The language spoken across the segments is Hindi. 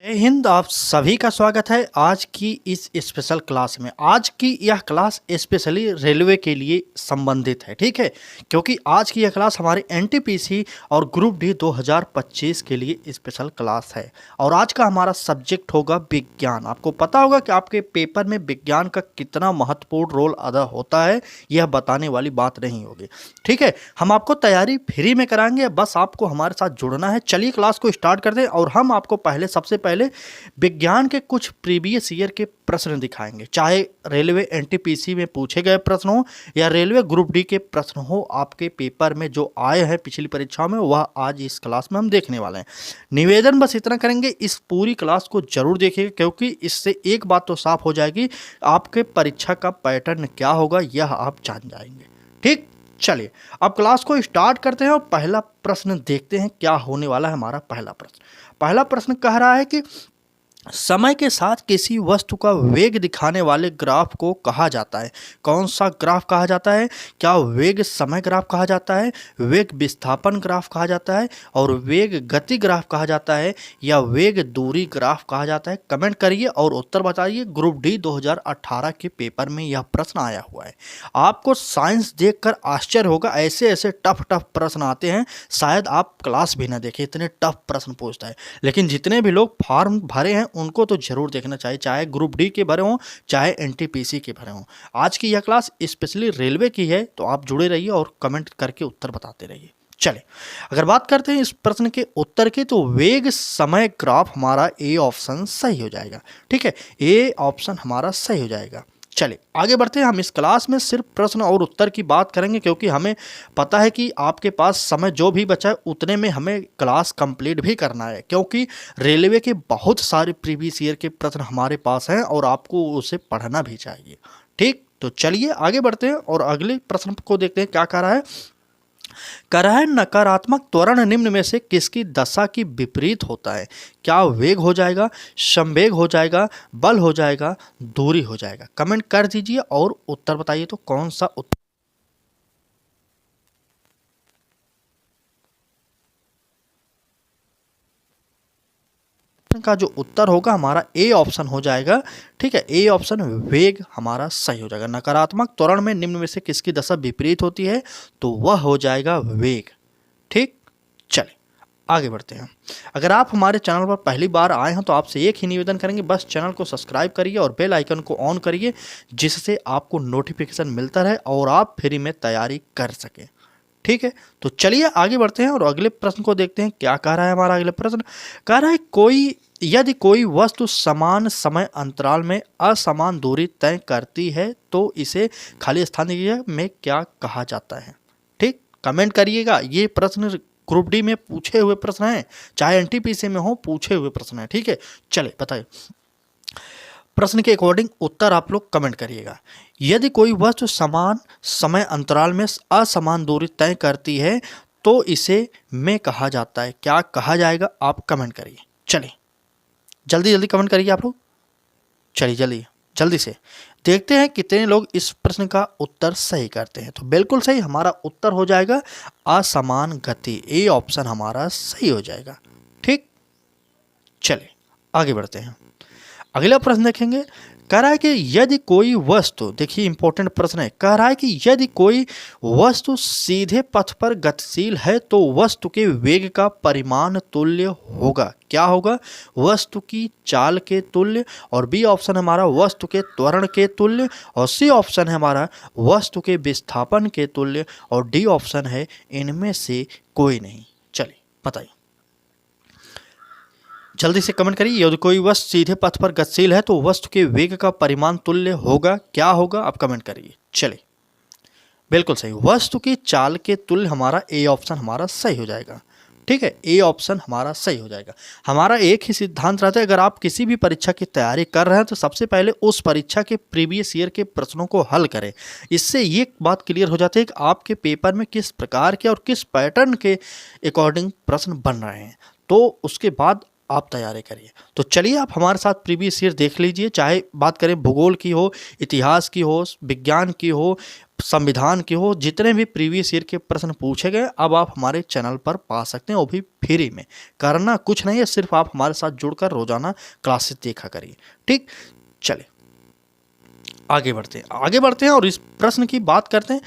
जय हिंद। आप सभी का स्वागत है आज की इस स्पेशल क्लास में। आज की यह क्लास स्पेशली रेलवे के लिए संबंधित है, ठीक है, क्योंकि आज की यह क्लास हमारे एनटीपीसी और ग्रुप डी 2025 के लिए स्पेशल क्लास है। और आज का हमारा सब्जेक्ट होगा विज्ञान। आपको पता होगा कि आपके पेपर में विज्ञान का कितना महत्वपूर्ण रोल अदा होता है, यह बताने वाली बात नहीं होगी, ठीक है। हम आपको तैयारी फ्री में कराएंगे, बस आपको हमारे साथ जुड़ना है। चलिए क्लास को स्टार्ट करते हैं और हम आपको सबसे पहले विज्ञान के कुछ प्रीवियस ईयर के प्रश्न दिखाएंगे, चाहे रेलवे एनटीपीसी में पूछे गए प्रश्न हो या रेलवे ग्रुप डी के प्रश्न हो। आपके पेपर में जो आए हैं पिछली परीक्षाओं में, वह आज इस क्लास में हम देखने वाले हैं। निवेदन बस इतना करेंगे, इस पूरी क्लास को जरूर देखिएगा, क्योंकि इससे एक बात तो साफ हो जाएगी, आपके परीक्षा का पैटर्न क्या होगा यह आप जान जाएंगे, ठीक। चलिए अब क्लास को स्टार्ट करते हैं और पहला प्रश्न देखते हैं क्या होने वाला है। हमारा पहला प्रश्न कह रहा है कि समय के साथ किसी वस्तु का वेग दिखाने वाले ग्राफ को कहा जाता है। कौन सा ग्राफ कहा जाता है? क्या वेग समय ग्राफ कहा जाता है, वेग विस्थापन ग्राफ कहा जाता है, और वेग गति ग्राफ कहा जाता है, या वेग दूरी ग्राफ कहा जाता है? कमेंट करिए और उत्तर बताइए। ग्रुप डी 2018 के पेपर में यह प्रश्न आया हुआ है। आपको साइंस देखकर आश्चर्य होगा, ऐसे ऐसे टफ प्रश्न आते हैं, शायद आप क्लास भी ना देखें, इतने टफ प्रश्न पूछता है। लेकिन जितने भी लोग फॉर्म भरे हैं उनको तो जरूर देखना चाहिए, चाहे ग्रुप डी के भरे हों चाहे एनटीपीसी के भरे हों। आज की यह क्लास स्पेशली रेलवे की है, तो आप जुड़े रहिए और कमेंट करके उत्तर बताते रहिए। चलिए अगर बात करते हैं इस प्रश्न के उत्तर की, तो वेग समय ग्राफ हमारा ए ऑप्शन सही हो जाएगा, ठीक है, ए ऑप्शन हमारा सही हो जाएगा। चलिए आगे बढ़ते हैं। हम इस क्लास में सिर्फ प्रश्न और उत्तर की बात करेंगे, क्योंकि हमें पता है कि आपके पास समय जो भी बचा है उतने में हमें क्लास कंप्लीट भी करना है, क्योंकि रेलवे के बहुत सारे प्रीवियस ईयर के प्रश्न हमारे पास हैं और आपको उसे पढ़ना भी चाहिए, ठीक। तो चलिए आगे बढ़ते हैं और अगले प्रश्न को देखते हैं क्या कह रहा है। कह रहा है नकारात्मक त्वरण निम्न में से किसकी दशा की विपरीत होता है? क्या वेग हो जाएगा, संवेग हो जाएगा, बल हो जाएगा, दूरी हो जाएगा? कमेंट कर दीजिए और उत्तर बताइए तो कौन सा उत्तर का जो उत्तर होगा हमारा ए ऑप्शन हो जाएगा, ठीक है। ए ऑप्शन वेग हमारा सही हो जाएगा। नकारात्मक त्वरण में निम्न में से किसकी दशा विपरीत होती है? तो वह हो जाएगा वेग, ठीक। चलिए आगे बढ़ते हैं। अगर आप हमारे चैनल पर पहली बार आए हैं तो आपसे एक ही निवेदन करेंगे, बस चैनल को सब्सक्राइब करिए और बेल आइकन को ऑन करिए, जिससे आपको नोटिफिकेशन मिलता रहे और आप फ्री में तैयारी कर सकें, ठीक है। तो चलिए आगे बढ़ते हैं और अगले प्रश्न को देखते हैं क्या कह रहा है हमारा अगले प्रश्न। कह रहा है यदि कोई वस्तु समान समय अंतराल में असमान दूरी तय करती है तो इसे खाली स्थान में क्या कहा जाता है, ठीक। कमेंट करिएगा। ये प्रश्न ग्रुप डी में पूछे हुए प्रश्न हैं, चाहे एनटीपीसी में हो, पूछे हुए प्रश्न है, ठीक है। चलिए बताइए, प्रश्न के अकॉर्डिंग उत्तर आप लोग कमेंट करिएगा। यदि कोई वस्तु समान समय अंतराल में असमान दूरी तय करती है तो इसे में कहा जाता है, क्या कहा जाएगा? आप कमेंट करिए। चलिए जल्दी कमेंट करिए आप लोग। चलिए जल्दी से देखते हैं कितने लोग इस प्रश्न का उत्तर सही करते हैं। तो बिल्कुल सही, हमारा उत्तर हो जाएगा असमान गति, ए ऑप्शन हमारा सही हो जाएगा, ठीक। चलिए आगे बढ़ते हैं। अगला प्रश्न देखेंगे। कह रहा है कि यदि कोई वस्तु, देखिए इंपॉर्टेंट प्रश्न है, कह रहा है कि यदि कोई वस्तु सीधे पथ पर गतिशील है तो वस्तु के वेग का परिमाण तुल्य होगा। क्या होगा? वस्तु की चाल के तुल्य, और बी ऑप्शन हमारा वस्तु के त्वरण के तुल्य, और सी ऑप्शन है हमारा वस्तु के विस्थापन के तुल्य, और डी ऑप्शन है इनमें से कोई नहीं। चलिए बताइए, जल्दी से कमेंट करिए। यदि कोई वस्तु सीधे पथ पर गतिशील है तो वस्तु के वेग का परिमाण तुल्य होगा, क्या होगा? आप कमेंट करिए। चलिए बिल्कुल सही, वस्तु की चाल के तुल्य हमारा ए ऑप्शन हमारा सही हो जाएगा, ठीक है। ए ऑप्शन हमारा सही हो जाएगा। हमारा एक ही सिद्धांत रहता है, अगर आप किसी भी परीक्षा की तैयारी कर रहे हैं तो सबसे पहले उस परीक्षा के प्रीवियस ईयर के प्रश्नों को हल करें। इससे ये बात क्लियर हो जाती है कि आपके पेपर में किस प्रकार के और किस पैटर्न के अकॉर्डिंग प्रश्न बन रहे हैं, तो उसके बाद आप तैयारी करिए। तो चलिए आप हमारे साथ प्रीवियस ईयर देख लीजिए, चाहे बात करें भूगोल की हो, इतिहास की हो, विज्ञान की हो, संविधान की हो, जितने भी प्रीवियस ईयर के प्रश्न पूछे गए अब आप हमारे चैनल पर पा सकते हैं, वो भी फ्री में। करना कुछ नहीं है, सिर्फ आप हमारे साथ जुड़कर रोजाना क्लासेस देखा करिए। ठीक, चलिए आगे बढ़ते हैं और इस प्रश्न की बात करते हैं।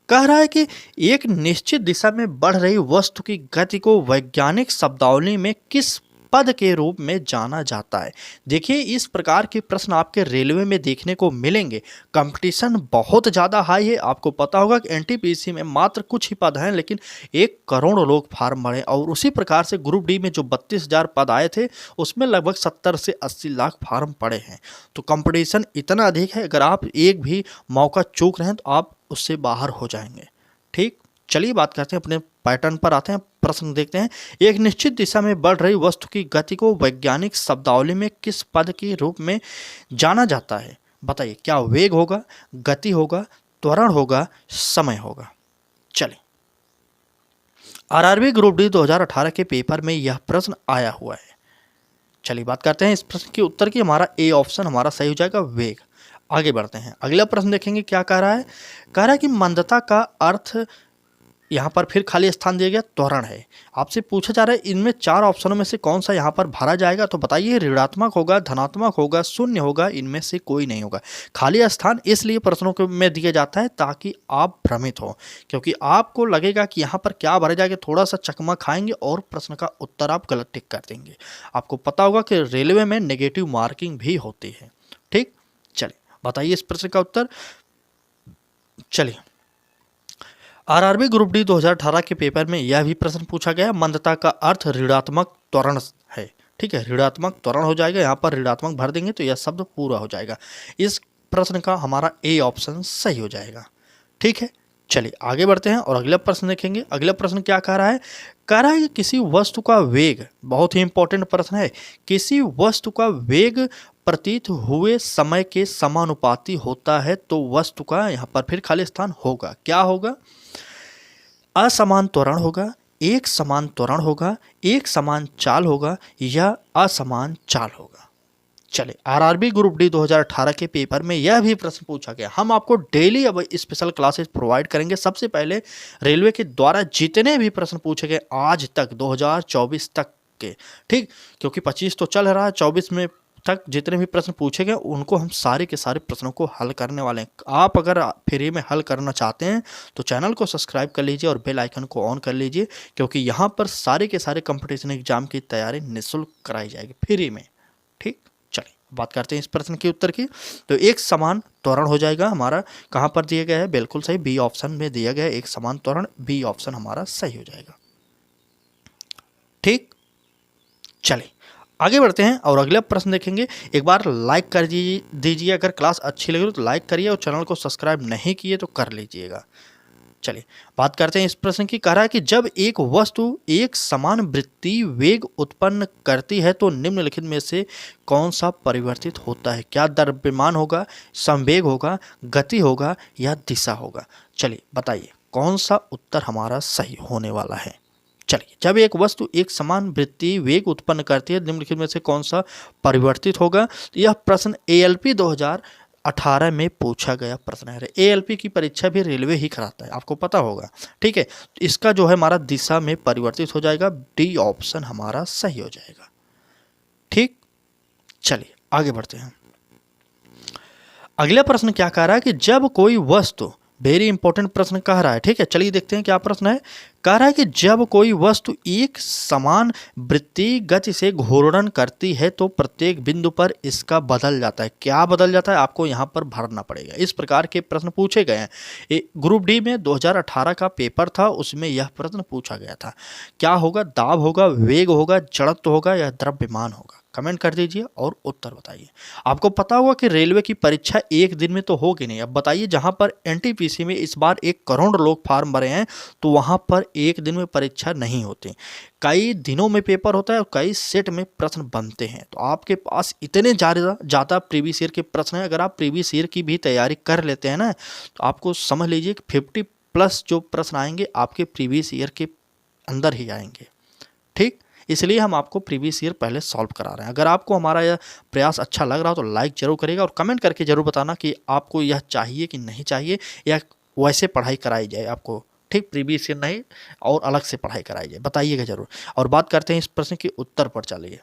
कह रहा है कि एक निश्चित दिशा में बढ़ रही वस्तु की गति को वैज्ञानिक शब्दावली में किस पद के रूप में जाना जाता है। देखिए, इस प्रकार के प्रश्न आपके रेलवे में देखने को मिलेंगे। कंपटीशन बहुत ज़्यादा हाई है। आपको पता होगा कि एनटीपीसी में मात्र कुछ ही पद हैं, लेकिन 1 करोड़ लोग फार्म भरे और उसी प्रकार से ग्रुप डी में जो 32,000 पद आए थे उसमें लगभग 70 से 80 लाख फार्म पड़े हैं। तो कंपटीशन इतना अधिक है, अगर आप एक भी मौका चूक रहे हैं तो आप उससे बाहर हो जाएंगे। ठीक, चलिए बात करते हैं, अपने पैटर्न पर आते हैं, प्रश्न देखते हैं। एक निश्चित दिशा में बढ़ रही वस्तु की गति को वैज्ञानिक शब्दावली में किस पद के रूप में जाना जाता है? बताइए, क्या वेग होगा, गति होगा, त्वरण होगा, समय होगा? चलिए, आरआरबी ग्रुप डी 2018 के पेपर में यह प्रश्न आया हुआ है। चलिए बात करते हैं इस प्रश्न के उत्तर की। हमारा ए ऑप्शन हमारा सही हो जाएगा, वेग। आगे बढ़ते हैं, अगला प्रश्न देखेंगे क्या कह रहा है। कह रहा है कि मंदता का अर्थ, यहाँ पर फिर खाली स्थान दिया गया, त्वरण है। आपसे पूछा जा रहा है इनमें 4 ऑप्शनों में से कौन सा यहाँ पर भरा जाएगा, तो बताइए ऋणात्मक होगा, धनात्मक होगा, शून्य होगा, इनमें से कोई नहीं होगा। खाली स्थान इसलिए प्रश्नों के में दिया जाता है ताकि आप भ्रमित हो, क्योंकि आपको लगेगा कि यहाँ पर क्या भरा जाएगा, थोड़ा सा चकमा खाएंगे और प्रश्न का उत्तर आप गलत टिक कर देंगे। आपको पता होगा कि रेलवे में नेगेटिव मार्किंग भी होती है। ठीक, चलिए बताइए इस प्रश्न का उत्तर। चलिए, आरआरबी ग्रुप डी 2018 के पेपर में यह भी प्रश्न पूछा गया, मंदता का अर्थ ऋणात्मक त्वरण है। ठीक है, ऋणात्मक त्वरण हो जाएगा, यहाँ पर ऋणात्मक भर देंगे तो यह शब्द पूरा हो जाएगा। इस प्रश्न का हमारा ए ऑप्शन सही हो जाएगा। ठीक है, चलिए आगे बढ़ते हैं और अगला प्रश्न देखेंगे। अगला प्रश्न क्या कह रहा है। कह रहा है कि किसी वस्तु का वेग, बहुत ही इंपॉर्टेंट प्रश्न है, किसी वस्तु का वेग प्रतीत हुए समय के समानुपाती होता है तो वस्तु का, यहाँ पर फिर खाली स्थान होगा, क्या होगा? असमान त्वरण होगा, एक समान त्वरण होगा, एक समान चाल होगा या असमान चाल होगा। चले, आरआरबी ग्रुप डी 2018 के पेपर में यह भी प्रश्न पूछा गया। हम आपको डेली अब स्पेशल क्लासेस प्रोवाइड करेंगे। सबसे पहले रेलवे के द्वारा जितने भी प्रश्न पूछे गए आज तक 2024 तक के, ठीक, क्योंकि 25 तो चल रहा है, 24 में तक जितने भी प्रश्न पूछे गए उनको हम सारे के सारे प्रश्नों को हल करने वाले हैं। आप अगर फ्री में हल करना चाहते हैं तो चैनल को सब्सक्राइब कर लीजिए और बेल आइकन को ऑन कर लीजिए, क्योंकि यहाँ पर सारे के सारे कंपटीशन एग्जाम की तैयारी निःशुल्क कराई जाएगी, फ्री में। ठीक, चलिए बात करते हैं इस प्रश्न के उत्तर की। तो एक समान त्वरण हो जाएगा हमारा, कहाँ पर दिया गया है, बिल्कुल सही, बी ऑप्शन में दिया गया है एक समान त्वरण, बी ऑप्शन हमारा सही हो जाएगा। ठीक, चलिए आगे बढ़ते हैं और अगला प्रश्न देखेंगे। एक बार लाइक कर दीजिए, अगर क्लास अच्छी लगी तो लाइक करिए और चैनल को सब्सक्राइब नहीं किए तो कर लीजिएगा। चलिए बात करते हैं इस प्रश्न की। कह रहा है कि जब एक वस्तु एक समान वृत्तीय वेग उत्पन्न करती है तो निम्नलिखित में से कौन सा परिवर्तित होता है? क्या द्रव्यमान होगा, संवेग होगा, गति होगा या दिशा होगा? चलिए बताइए कौन सा उत्तर हमारा सही होने वाला है। चलिए, जब एक वस्तु एक समान वृत्तीय वेग उत्पन्न करती है निम्नलिखित में से कौन सा परिवर्तित होगा? यह प्रश्न एएलपी 2018 में पूछा गया प्रश्न है। एएलपी की परीक्षा भी रेलवे ही कराता है, आपको पता होगा। ठीक है, इसका जो है हमारा दिशा में परिवर्तित हो जाएगा, डी ऑप्शन हमारा सही हो जाएगा। ठीक, चलिए आगे बढ़ते हैं। अगला प्रश्न क्या कह रहा है कि जब कोई वस्तु, वेरी इंपॉर्टेंट प्रश्न कह रहा है। ठीक है, चलिए देखते हैं क्या प्रश्न है। कह रहा है कि जब कोई वस्तु एक समान वृत्तीय गति से घूर्णन करती है तो प्रत्येक बिंदु पर इसका बदल जाता है। क्या बदल जाता है, आपको यहाँ पर भरना पड़ेगा। इस प्रकार के प्रश्न पूछे गए हैं। ग्रुप डी में 2018 का पेपर था, उसमें यह प्रश्न पूछा गया था। क्या होगा, दाब होगा, वेग होगा, जड़त्व होगा या द्रव्यमान होगा? कमेंट कर दीजिए और उत्तर बताइए। आपको पता होगा कि रेलवे की परीक्षा एक दिन में तो होगी नहीं। अब बताइए, जहां पर एनटीपीसी में इस बार 1 करोड़ लोग फार्म भरे हैं तो वहां पर एक दिन में परीक्षा नहीं होती, कई दिनों में पेपर होता है और कई सेट में प्रश्न बनते हैं। तो आपके पास इतने ज़्यादा प्रीवियस ईयर के प्रश्न हैं। अगर आप प्रीवियस ईयर की भी तैयारी कर लेते हैं ना, तो आपको समझ लीजिए कि 50+ जो प्रश्न आएंगे आपके प्रीवियस ईयर के अंदर ही आएंगे। ठीक, इसलिए हम आपको प्रीवियस ईयर पहले सॉल्व करा रहे हैं। अगर आपको हमारा यह प्रयास अच्छा लग रहा हो तो लाइक जरूर करिएगा और कमेंट करके जरूर बताना कि आपको यह चाहिए कि नहीं चाहिए, या वैसे पढ़ाई कराई जाए आपको, ठीक, प्रीवियस ईयर नहीं और अलग से पढ़ाई कराई जाए, बताइएगा जरूर। और बात करते हैं इस प्रश्न के उत्तर पर। चलिए,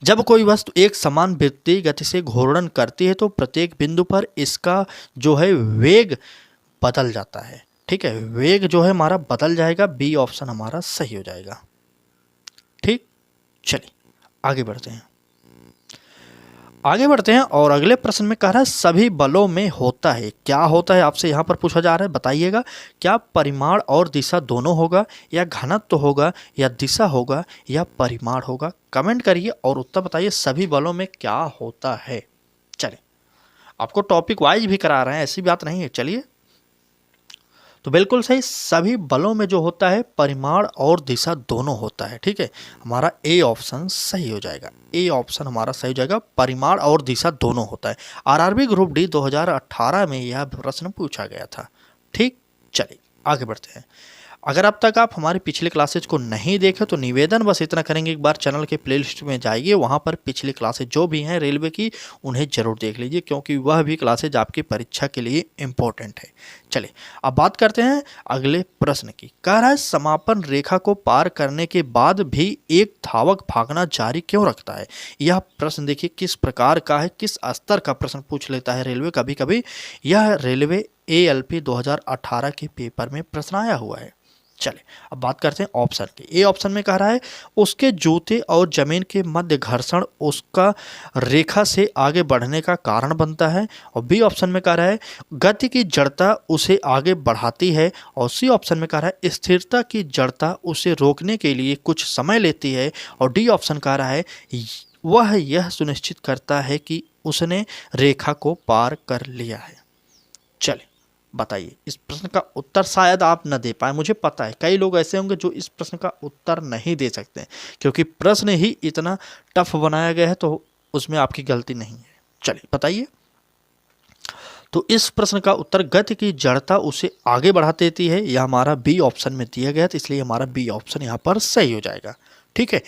जब कोई वस्तु एक समान वृत्तीय गति से घूर्णन करती है तो प्रत्येक बिंदु पर इसका जो है वेग बदल जाता है। ठीक है, वेग जो है हमारा बदल जाएगा। बी ऑप्शन हमारा सही हो जाएगा। ठीक, चलिए आगे बढ़ते हैं। और अगले प्रश्न में कह रहा है सभी बलों में होता है। क्या होता है आपसे यहाँ पर पूछा जा रहा है, बताइएगा। क्या परिमाण और दिशा दोनों होगा, या घनत्व होगा, या दिशा होगा, या परिमाण होगा? कमेंट करिए और उत्तर बताइए सभी बलों में क्या होता है। चलिए, आपको टॉपिक वाइज भी करा रहे हैं, ऐसी बात नहीं है। चलिए, तो बिल्कुल सही, सभी बलों में जो होता है परिमाण और दिशा दोनों होता है। ठीक है, हमारा ए ऑप्शन सही हो जाएगा। ए ऑप्शन हमारा सही हो जाएगा, परिमाण और दिशा दोनों होता है। आरआरबी ग्रुप डी 2018 में यह प्रश्न पूछा गया था। ठीक, चलिए आगे बढ़ते हैं। अगर अब तक आप हमारी पिछली क्लासेज को नहीं देखे तो निवेदन बस इतना करेंगे, एक बार चैनल के प्लेलिस्ट में जाइए, वहाँ पर पिछली क्लासेज जो भी हैं रेलवे की उन्हें जरूर देख लीजिए, क्योंकि वह भी क्लासेज आपकी परीक्षा के लिए इम्पोर्टेंट है। चलिए, अब बात करते हैं अगले प्रश्न की। कह रहा है समापन रेखा को पार करने के बाद भी एक धावक भागना जारी क्यों रखता है? यह प्रश्न देखिए किस प्रकार का है, किस स्तर का प्रश्न पूछ लेता है रेलवे कभी कभी। यह रेलवे ALP 2018 के पेपर में प्रश्न आया हुआ है। चले, अब बात करते हैं ऑप्शन की। ए ऑप्शन में कह रहा है उसके जूते और जमीन के मध्य घर्षण उसका रेखा से आगे बढ़ने का कारण बनता है। और बी ऑप्शन में कह रहा है गति की जड़ता उसे आगे बढ़ाती है। और सी ऑप्शन में कह रहा है स्थिरता की जड़ता उसे रोकने के लिए कुछ समय लेती है। और डी ऑप्शन कह रहा है वह यह सुनिश्चित करता है कि उसने रेखा को पार कर लिया है। चले, बताइए इस प्रश्न का उत्तर शायद आप न दे पाए, मुझे पता है कई लोग ऐसे होंगे जो इस प्रश्न का उत्तर नहीं दे सकते हैं, क्योंकि प्रश्न ही इतना टफ बनाया गया है, तो उसमें आपकी गलती नहीं है। चलिए बताइए, तो इस प्रश्न का उत्तर गति की जड़ता उसे आगे बढ़ा देती है, यह हमारा बी ऑप्शन में दिया गया, तो इसलिए हमारा बी ऑप्शन यहाँ पर सही हो जाएगा। ठीक है,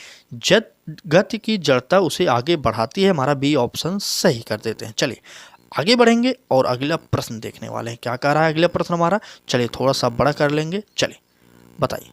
गति की जड़ता उसे आगे बढ़ाती है, हमारा बी ऑप्शन सही कर देते हैं। चलिए आगे बढ़ेंगे और अगला प्रश्न देखने वाले हैं। क्या कह रहा है अगला प्रश्न हमारा, चलिए थोड़ा सा बड़ा कर लेंगे। चलिए बताइए,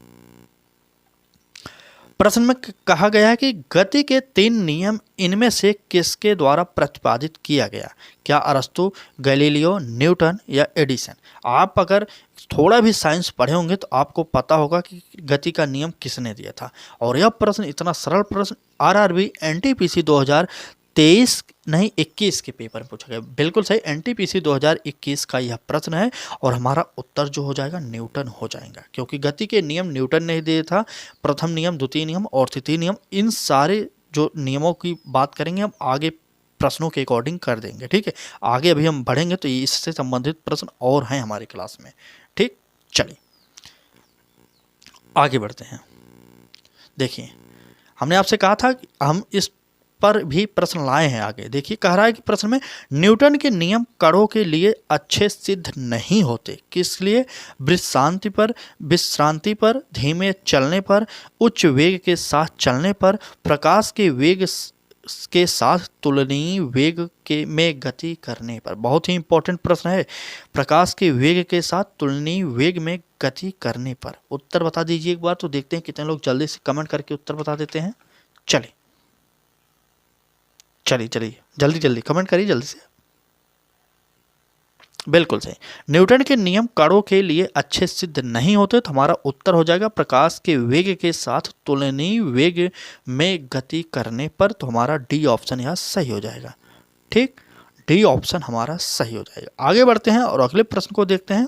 प्रश्न में कहा गया है कि गति के 3 नियम इनमें से किसके द्वारा प्रतिपादित किया गया? क्या अरस्तु, गैलीलियो, न्यूटन या एडिसन? आप अगर थोड़ा भी साइंस पढ़े होंगे तो आपको पता होगा कि गति का नियम किसने दिया था। और यह प्रश्न इतना सरल प्रश्न आरआरबी NTPC 2023 नहीं 21 के पेपर में पूछा गया। बिल्कुल सही, NTPC 2021 का यह प्रश्न है और हमारा उत्तर जो हो जाएगा न्यूटन हो जाएगा, क्योंकि गति के नियम न्यूटन ने दिए था। प्रथम नियम, द्वितीय नियम और तृतीय नियम, इन सारे जो नियमों की बात करेंगे हम आगे प्रश्नों के अकॉर्डिंग कर देंगे। ठीक है, आगे अभी हम बढ़ेंगे तो इससे संबंधित प्रश्न और हैं हमारी क्लास में। ठीक, चलिए आगे बढ़ते हैं। देखिए, हमने आपसे कहा था कि हम इस पर भी प्रश्न लाए हैं आगे। देखिए, कह रहा है कि प्रश्न में न्यूटन के नियम कणों के लिए अच्छे सिद्ध नहीं होते। किस लिए? विश्रांति पर, धीमे चलने पर, उच्च वेग के साथ चलने पर, प्रकाश के वेग के साथ तुलनीय वेग के में गति करने पर। बहुत ही इंपॉर्टेंट प्रश्न है, प्रकाश के वेग के साथ तुलनीय वेग में गति करने पर। उत्तर बता दीजिए एक बार, तो देखते हैं कितने लोग जल्दी से कमेंट करके उत्तर बता देते हैं। चलिए जल्दी कमेंट करिए जल्दी से। बिल्कुल सही, न्यूटन के नियम कणों के लिए अच्छे सिद्ध नहीं होते, तो हमारा उत्तर हो जाएगा प्रकाश के वेग के साथ तुलनीय वेग में गति करने पर। तो हमारा डी ऑप्शन यहाँ सही हो जाएगा। ठीक, डी ऑप्शन हमारा सही हो जाएगा। आगे बढ़ते हैं और अगले प्रश्न को देखते हैं।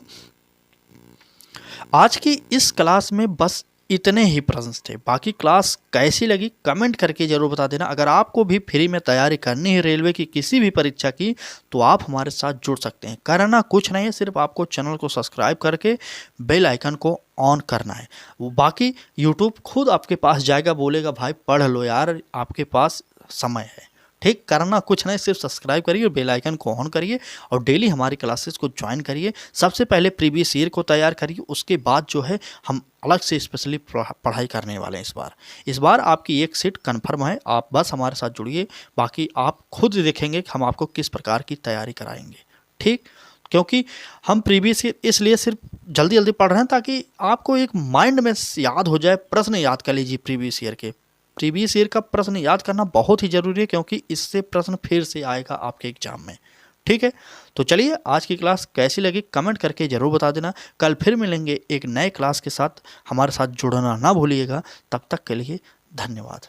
आज की इस क्लास में बस इतने ही प्रश्न थे। बाकी क्लास कैसी लगी कमेंट करके जरूर बता देना। अगर आपको भी फ्री में तैयारी करनी है रेलवे की किसी भी परीक्षा की, तो आप हमारे साथ जुड़ सकते हैं। करना कुछ नहीं है, सिर्फ आपको चैनल को सब्सक्राइब करके बेल आइकन को ऑन करना है। वो बाकी यूट्यूब खुद आपके पास जाएगा, बोलेगा भाई पढ़ लो यार, आपके पास समय है। ठीक, करना कुछ नहीं, सिर्फ सब्सक्राइब करिए और बेल आइकन को ऑन करिए और डेली हमारी क्लासेस को ज्वाइन करिए। सबसे पहले प्रीवियस ईयर को तैयार करिए, उसके बाद जो है हम अलग से स्पेशली पढ़ाई करने वाले हैं। इस बार आपकी एक सीट कन्फर्म है, आप बस हमारे साथ जुड़िए, बाकी आप खुद देखेंगे कि हम आपको किस प्रकार की तैयारी कराएंगे। ठीक, क्योंकि हम प्रीवियस ईयर इसलिए सिर्फ जल्दी जल्दी पढ़ रहे हैं ताकि आपको एक माइंड में याद हो जाए। प्रश्न याद कर लीजिए प्रीवियस ईयर का प्रश्न याद करना बहुत ही ज़रूरी है, क्योंकि इससे प्रश्न फिर से आएगा आपके एग्जाम में। ठीक है, तो चलिए आज की क्लास कैसी लगी कमेंट करके ज़रूर बता देना। कल फिर मिलेंगे एक नए क्लास के साथ, हमारे साथ जुड़ना ना भूलिएगा। तब तक के लिए धन्यवाद।